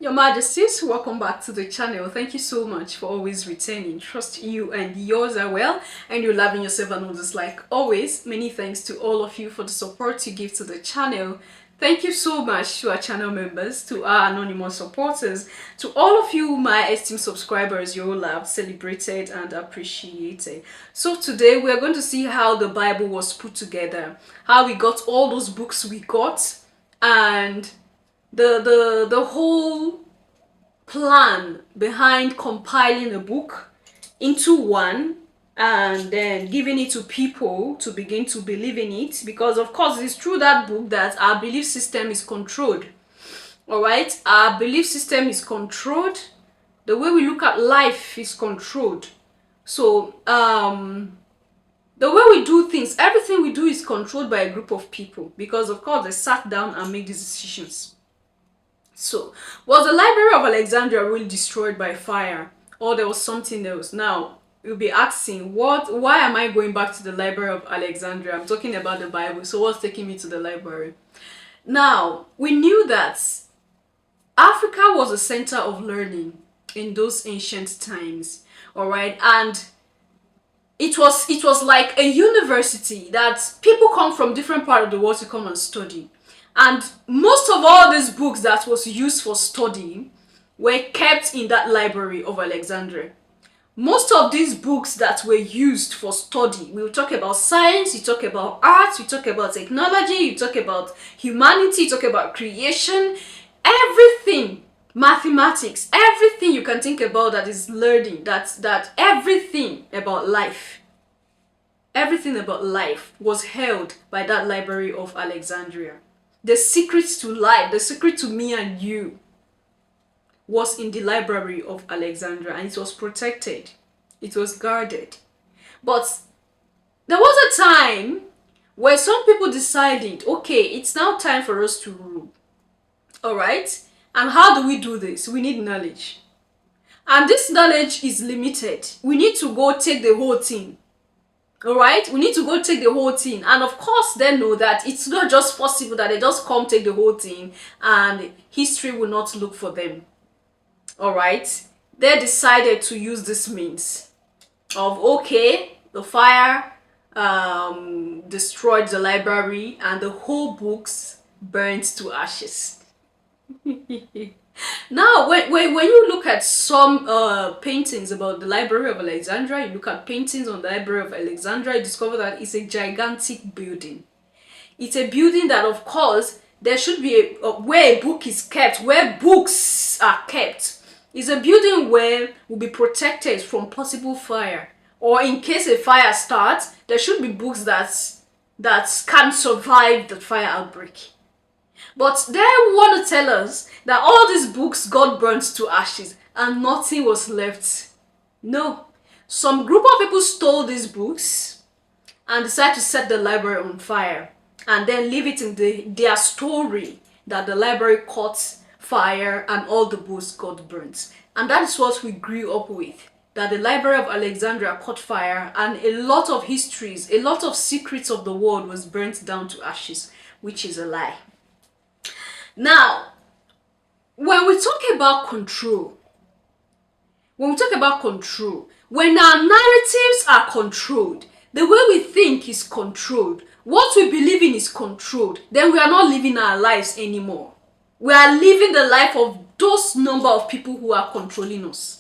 Your Majesties, welcome back to the channel. Thank you so much for always returning. Trust you and yours are well, and you're loving yourself and others like always. Many thanks to all of you for the support you give to the channel. Thank you so much to our channel members, to our anonymous supporters, to all of you, my esteemed subscribers. You're all loved, celebrated, and appreciated. So today we are going to see how the Bible was put together, how we got all those books we got, and the whole plan behind compiling a book into one and then giving it to people to begin to believe in it, because of course it's through that book that our belief system is controlled. All right, our belief system is controlled, the way we look at life is controlled. So the way we do things, everything we do is controlled by a group of people, because of course they sat down and made these decisions. So, was the Library of Alexandria really destroyed by fire, or there was something else? Now, you'll be asking, why am I going back to the Library of Alexandria? I'm talking about the Bible, so what's taking me to the library? Now, we knew that Africa was a center of learning in those ancient times, all right? And it was like a university that people come from different parts of the world to come and study. And most of all these books that was used for study were kept in that Library of Alexandria. Most of these books that were used for study, we will talk about science, you talk about art, you talk about technology, you talk about humanity, you talk about creation, everything, mathematics, everything you can think about that is learning, that everything about life. Everything about life was held by that Library of Alexandria. The secrets to life, the secret to me and you, was in the Library of Alexandria, and it was protected. It was guarded. But there was a time where some people decided, okay, it's now time for us to rule. All right? And how do we do this? We need knowledge. And this knowledge is limited. We need to go take the whole thing. All right, we need to go take the whole thing, and of course they know that it's not just possible that they just come take the whole thing and history will not look for them. All right, they decided to use this means of, okay, the fire destroyed the library and the whole books burned to ashes. Now, when you look at some paintings about the Library of Alexandria, you look at paintings on the Library of Alexandria, you discover that it's a gigantic building. It's a building that, of course, there should be where a book is kept, where books are kept. It's a building where will be protected from possible fire. Or in case a fire starts, there should be books that can survive the fire outbreak. But they want to tell us that all these books got burnt to ashes and nothing was left. No. Some group of people stole these books and decided to set the library on fire and then leave it in their story that the library caught fire and all the books got burnt. And that is what we grew up with, that the Library of Alexandria caught fire and a lot of histories, a lot of secrets of the world was burnt down to ashes, which is a lie. Now, when we talk about control, when our narratives are controlled, the way we think is controlled, what we believe in is controlled, then we are not living our lives anymore. We are living the life of those number of people who are controlling us.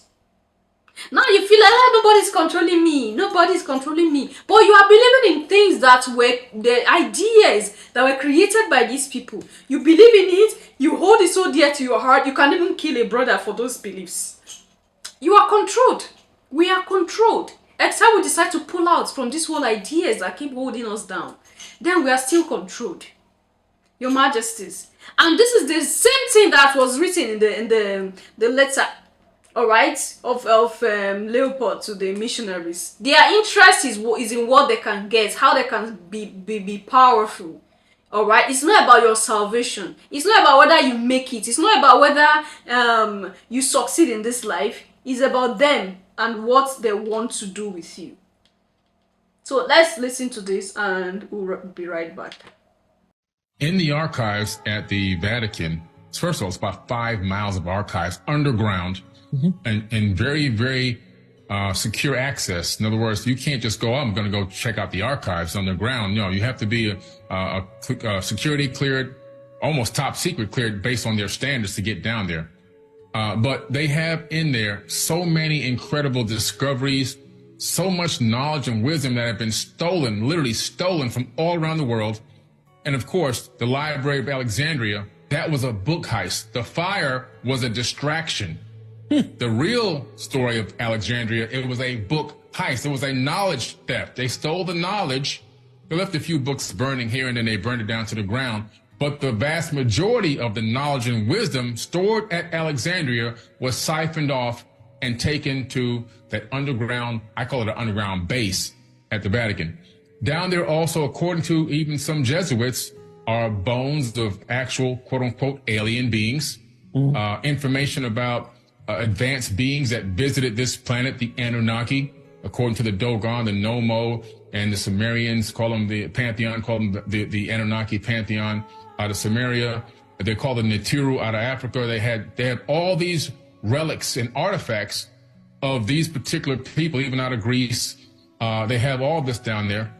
Now you feel like, nobody's controlling me, nobody's controlling me. But you are believing in things that were the ideas that were created by these people. You believe in it, you hold it so dear to your heart, you can even kill a brother for those beliefs. You are controlled. We are controlled. Except we decide to pull out from these whole ideas that keep holding us down, then we are still controlled. Your Majesties. And this is the same thing that was written in the letter, all right, of Leopold to the missionaries. Their interest is in what they can get, how they can be powerful. All right, it's not about your salvation. It's not about whether you make it. It's not about whether you succeed in this life. It's about them and what they want to do with you. So let's listen to this and we'll be right back. In the archives at the Vatican, first of all, it's about 5 miles of archives underground and very, very secure access. In other words, you can't just go, oh, I'm going to go check out the archives underground. No, you have to be a security cleared, almost top secret cleared based on their standards to get down there. But they have in there so many incredible discoveries, so much knowledge and wisdom that have been stolen, literally stolen from all around the world. And of course, the Library of Alexandria, that was a book heist. The fire was a distraction. The real story of Alexandria, it was a book heist. It was a knowledge theft. They stole the knowledge. They left a few books burning here and then they burned it down to the ground. But the vast majority of the knowledge and wisdom stored at Alexandria was siphoned off and taken to that underground, I call it an underground base at the Vatican. Down there also, according to even some Jesuits, are bones of actual quote unquote alien beings, information about advanced beings that visited this planet, the Anunnaki, according to the Dogon, the Nommo, and the Sumerians call them the Pantheon, call them the Anunnaki Pantheon out of Sumeria. They call them Nitiru out of Africa. They had all these relics and artifacts of these particular people, even out of Greece. They have all this down there.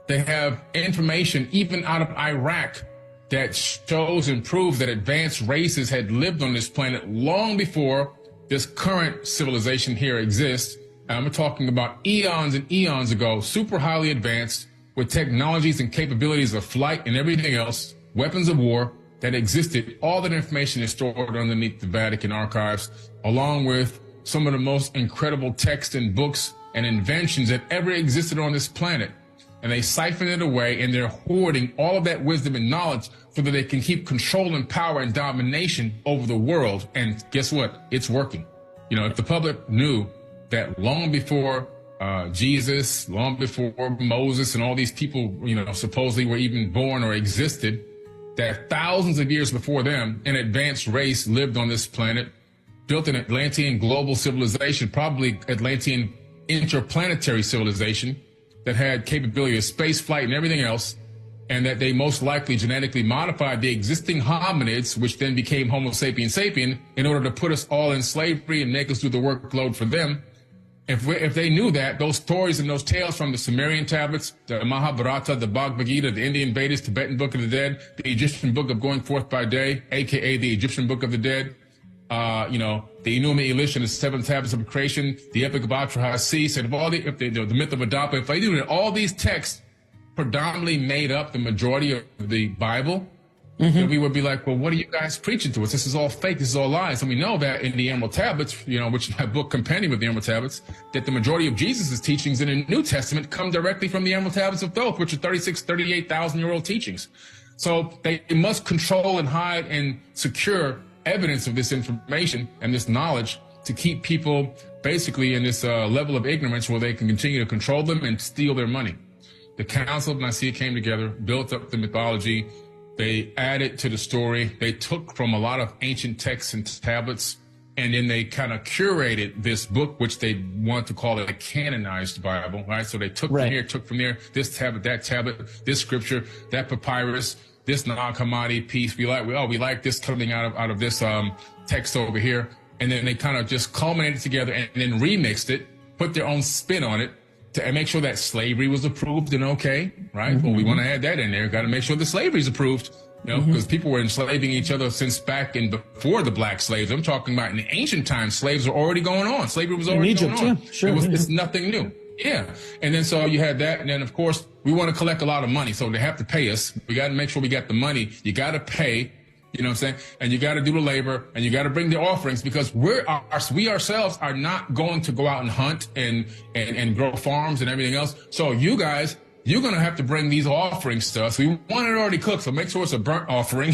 They have information even out of Iraq that shows and proves that advanced races had lived on this planet long before this current civilization here exists. I'm talking about eons and eons ago, super highly advanced with technologies and capabilities of flight and everything else, weapons of war that existed. All that information is stored underneath the Vatican archives, along with some of the most incredible texts and books and inventions that ever existed on this planet. And they siphon it away and they're hoarding all of that wisdom and knowledge so that they can keep control and power and domination over the world. And guess what? It's working. You know, if the public knew that long before Jesus, long before Moses and all these people, you know, supposedly were even born or existed, that thousands of years before them, an advanced race lived on this planet, built an Atlantean global civilization, probably Atlantean interplanetary civilization that had capability of space flight and everything else, and that they most likely genetically modified the existing hominids, which then became Homo sapiens sapien, in order to put us all in slavery and make us do the workload for them. If they knew that, those stories and those tales from the Sumerian tablets, the Mahabharata, the Bhagavad Gita, the Indian Vedas, Tibetan Book of the Dead, the Egyptian Book of Going Forth by Day, aka the Egyptian Book of the Dead, you know, the Enuma Elish and the Seven Tablets of Creation, the Epic of Atrahasis, and the myth of Adapa, if they knew that all these texts predominantly made up the majority of the Bible, then we would be like, well, what are you guys preaching to us? This is all fake. This is all lies. And we know that in the Emerald Tablets, you know, which is my book compendium of the Emerald Tablets, that the majority of Jesus' teachings in the New Testament come directly from the Emerald Tablets of Thoth, which are 38,000-year-old teachings. So they must control and hide and secure evidence of this information and this knowledge to keep people basically in this level of ignorance where they can continue to control them and steal their money. The Council of Nicaea came together, built up the mythology. They added to the story. They took from a lot of ancient texts and tablets, and then they kind of curated this book, which they want to call it a canonized Bible, right? So they took from here, took from there, this tablet, this scripture, that papyrus, this Nag Hammadi piece. We like this coming out of this text over here. And then they kind of just culminated together and then remixed it, put their own spin on it to make sure that slavery was approved and okay, right? Well, we want to add that in there. Got to make sure the slavery is approved, you know, because people were enslaving each other since back in before the black slaves. I'm talking about in the ancient times, slaves were already going on. Slavery was already going on. Yeah, sure. It's nothing new. Yeah. And then so you had that. And then, of course, we want to collect a lot of money. So they have to pay us. We got to make sure we got the money. You got to pay. You know what I'm saying? And you got to do the labor and you got to bring the offerings because we ourselves are not going to go out and hunt and grow farms and everything else. So you guys, you're going to have to bring these offerings to us. We want it already cooked. So make sure it's a burnt offering.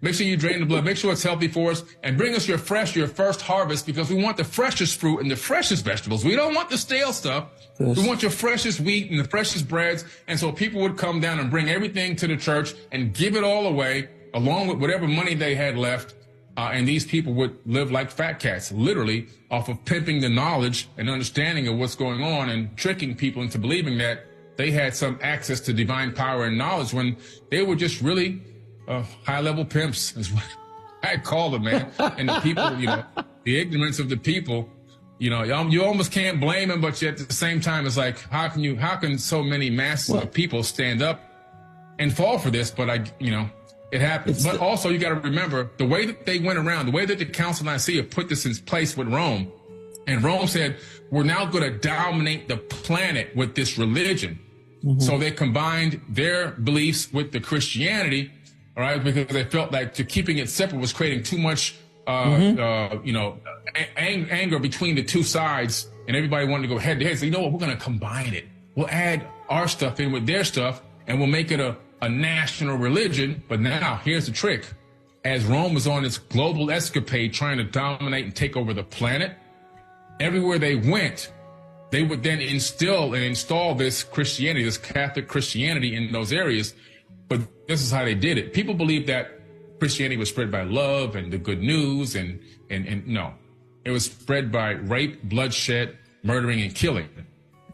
Make sure you drain the blood. Make sure it's healthy for us and bring us your first harvest because we want the freshest fruit and the freshest vegetables. We don't want the stale stuff. Yes. We want your freshest wheat and the freshest breads. And so people would come down and bring everything to the church and give it all away, along with whatever money they had left, and these people would live like fat cats, literally off of pimping the knowledge and understanding of what's going on and tricking people into believing that they had some access to divine power and knowledge when they were just really high-level pimps, I called them, man. And the people, the ignorance of the people, you almost can't blame them, but yet at the same time, it's like, how can so many masses of people stand up and fall for this? But it happens. But also you got to remember the way that they went around, the way that the Council of Nicaea put this in place with Rome. And Rome said, we're now going to dominate the planet with this religion. Mm-hmm. So they combined their beliefs with the Christianity, all right, because they felt like keeping it separate was creating too much, anger between the two sides, and everybody wanted to go head to head. So you know what? We're going to combine it. We'll add our stuff in with their stuff, and we'll make it a national religion. But now here's the trick: as Rome was on its global escapade, trying to dominate and take over the planet, everywhere they went, they would then instill and install this Christianity, this Catholic Christianity in those areas. But this is how they did it. People believe that Christianity was spread by love and the good news, and no, it was spread by rape, bloodshed, murdering, and killing.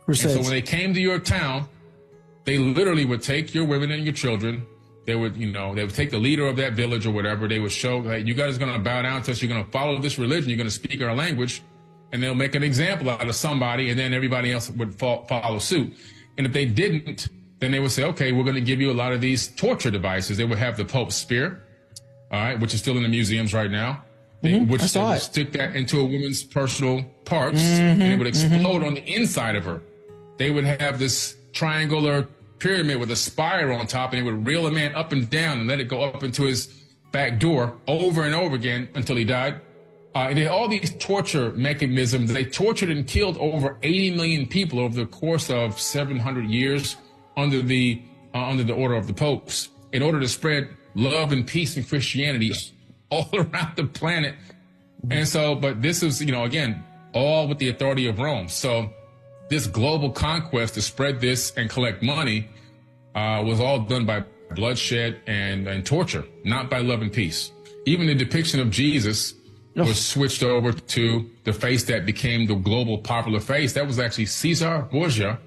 And so when they came to your town, they literally would take your women and your children. They would, they would take the leader of that village or whatever. They would show that you guys are going to bow down to us. You're going to follow this religion. You're going to speak our language. And they'll make an example out of somebody, and then everybody else would follow suit. And if they didn't, then they would say, okay, we're going to give you a lot of these torture devices. They would have the Pope's spear, all right, which is still in the museums right now. They would stick that into a woman's personal parts, and it would explode on the inside of her. They would have this triangular pyramid with a spire on top, and it would reel a man up and down and let it go up into his back door over and over again until he died. And they had all these torture mechanisms. They tortured and killed over 80 million people over the course of 700 years under the order of the popes, in order to spread love and peace and Christianity all around the planet. And so, but this is, again, all with the authority of Rome. So this global conquest to spread this and collect money was all done by bloodshed and torture, not by love and peace. Even the depiction of Jesus was switched over to the face that became the global popular face. That was actually Caesar Borgia,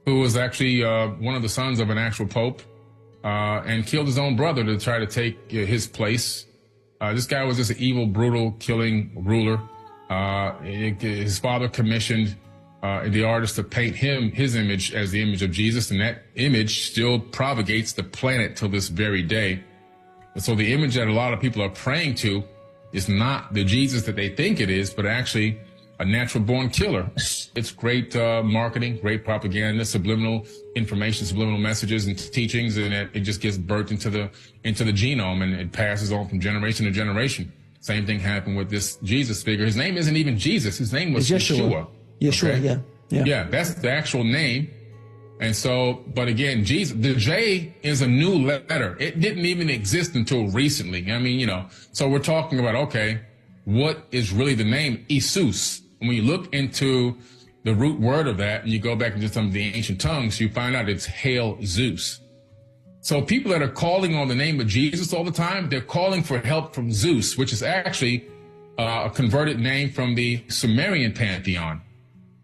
who was actually one of the sons of an actual pope, and killed his own brother to try to take his place. This guy was just an evil, brutal, killing ruler. His father commissioned the artist to paint his image as the image of Jesus, and that image still propagates the planet till this very day. And so the image that a lot of people are praying to is not the Jesus that they think it is, but actually a natural born killer. It's great marketing, great propaganda, subliminal information, subliminal messages and teachings, and it just gets burnt into the genome, and it passes on from generation to generation. Same thing happened with this Jesus figure. His name isn't even Jesus. His name was Yeshua. Yeshua, okay? Yeah, that's the actual name. And so, but again, Jesus, the J is a new letter. It didn't even exist until recently. I mean, so we're talking about, okay, what is really the name? Isus. When you look into the root word of that and you go back into some of the ancient tongues, you find out it's Hail Zeus. So people that are calling on the name of Jesus all the time, they're calling for help from Zeus, which is actually a converted name from the Sumerian pantheon.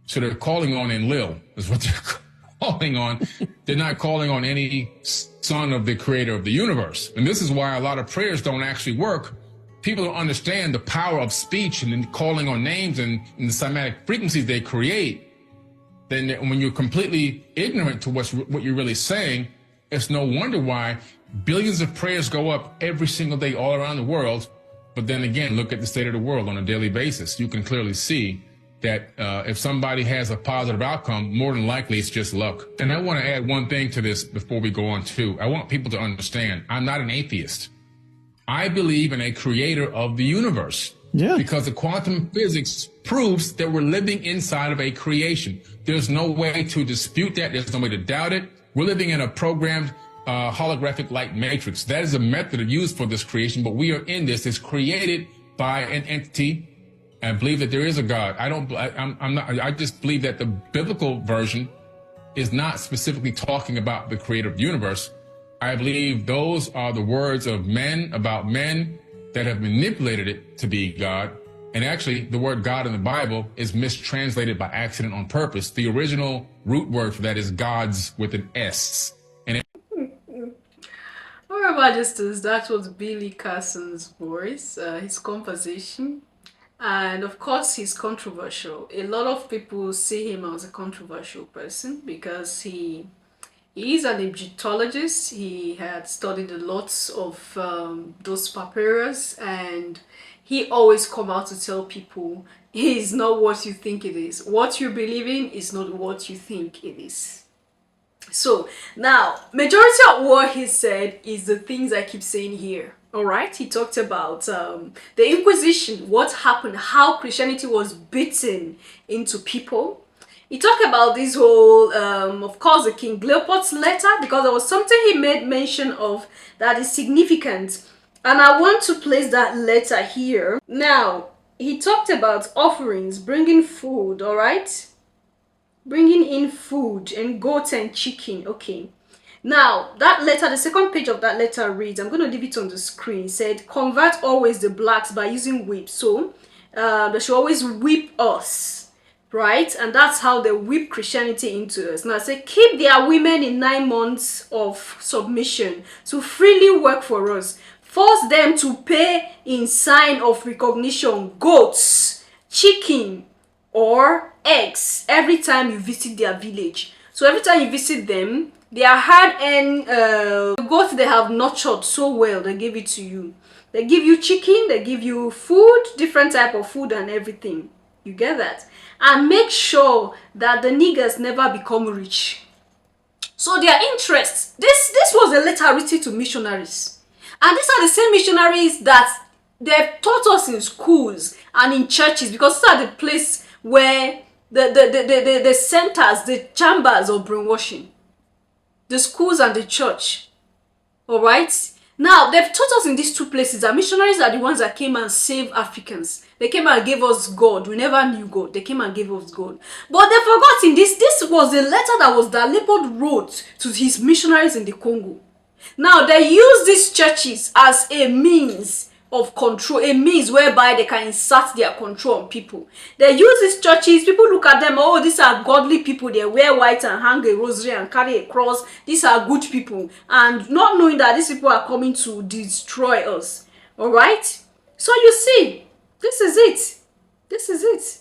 So they're calling on Enlil is what they're calling on. They're not calling on any son of the creator of the universe. And this is why a lot of prayers don't actually work. People don't understand the power of speech and then calling on names and the cymatic frequencies they create. Then when you're completely ignorant to what you're really saying, it's no wonder why billions of prayers go up every single day all around the world. But then again, look at the state of the world on a daily basis. You can clearly see that if somebody has a positive outcome, more than likely it's just luck. And I want to add one thing to this before we go on too. I want people to understand I'm not an atheist. I believe in a creator of the universe. Yeah. Because the quantum physics proves that we're living inside of a creation. There's no way to dispute that. There's no way to doubt it. We're living in a programmed holographic light matrix. That is a method used for this creation, but we are in this. It's created by an entity. I believe that there is a God. I just believe that the biblical version is not specifically talking about the creator of the universe. I believe those are the words of men about men that have manipulated it to be God. And actually, the word God in the Bible is mistranslated by accident on purpose. The original root word for that is gods with an S. And All right, Majesties, that was Billy Carson's voice, his conversation. And of course, he's controversial. A lot of people see him as a controversial person because he is an Egyptologist. He had studied a lot of those papyrus, and he always come out to tell people it is not what you think it is. What you believe in is not what you think it is. So now, majority of what he said is the things I keep saying here. All right, he talked about the Inquisition, what happened, how Christianity was beaten into people. He talked about this whole, of course, the King Leopold's letter, because there was something he made mention of that is significant. And I want to place that letter here. Now, he talked about offerings, bringing food, all right? Bringing in food and goats and chicken. Okay. Now, that letter, the second page of that letter reads, I'm going to leave it on the screen. It said, convert always the blacks by using whip. So, they should always whip us, right? And that's how they whip Christianity into us. Now, I say, keep their women in 9 months of submission to freely work for us. Force them to pay in sign of recognition goats, chicken, or eggs every time you visit their village. So every time you visit them, their hard-earned goats they have nurtured so well, they give it to you. They give you chicken, they give you food, different type of food and everything. You get that? And make sure that the niggers never become rich. So their interests, this was a letter written to missionaries. And these are the same missionaries that they've taught us in schools and in churches, because these are the place where the centers, the chambers of brainwashing, the schools and the church. All right. Now they've taught us in these two places that missionaries are the ones that came and saved Africans. They came and gave us God. We never knew God. They came and gave us God. But they've forgotten this. This was a letter that Leopold wrote to his missionaries in the Congo. Now they use these churches as a means of control, a means whereby they can insert their control on people. They use these churches, people look at them, oh, these are godly people, they wear white and hang a rosary and carry a cross, these are good people, and not knowing that these people are coming to destroy us. All right, so you see, this is it,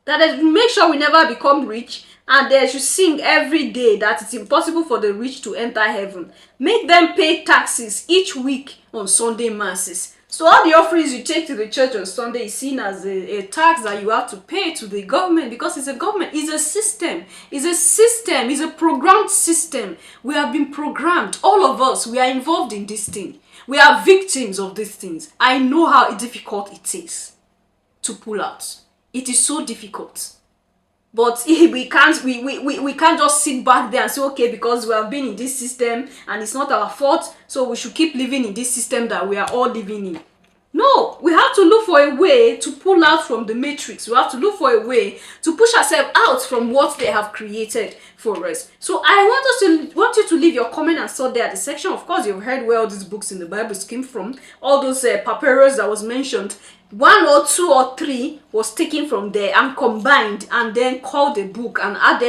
that they make sure we never become rich, and they should sing every day that it's impossible for the rich to enter heaven. Make them pay taxes each week on Sunday masses. So all the offerings you take to the church on Sunday is seen as a tax that you have to pay to the government, because it's a government, it's a system, it's a programmed system. We have been programmed, all of us, we are involved in this thing. We are victims of these things. I know how difficult it is to pull out. It is so difficult. But we can't just sit back there and say, okay, because we have been in this system and it's not our fault, so we should keep living in this system that we are all living in. No, we have to look for a way to pull out from the matrix. We have to look for a way to push ourselves out from what they have created for us. So I want you to leave your comment and thought there at the section. Of course, you've heard where all these books in the Bible came from. All those papyrus that was mentioned, 1 or 2 or 3 was taken from there and combined and then called a book and added